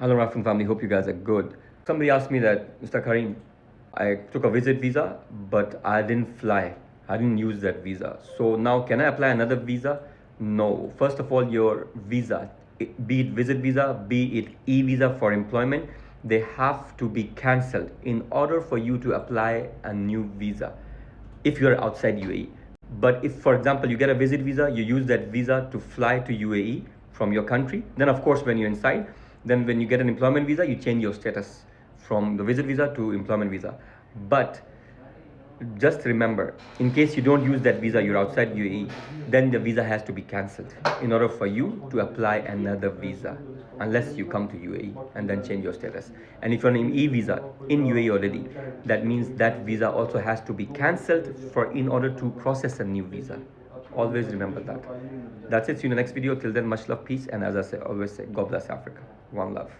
Hello, Rafin family. Hope you guys are good. Somebody asked me that, Mr. Karim, I took a visit visa, but I didn't fly. I didn't use that visa. So now, can I apply another visa? No. First of all, your visa, be it visit visa, be it e visa for employment, they have to be cancelled in order for you to apply a new visa if you're outside UAE. But if, for example, you get a visit visa, you use that visa to fly to UAE from your country, then of course, when you're inside, then when you get an employment visa, you change your status from the visit visa to employment visa. But just remember, in case you don't use that visa, you're outside UAE, then the visa has to be cancelled in order for you to apply another visa, unless you come to UAE and then change your status. And if you're on an E visa in UAE already, that means that visa also has to be cancelled for in order to process a new visa. Always remember that. That's it. See you in the next video. Till then, much love, peace, and as I say, always say, God bless Africa. One love.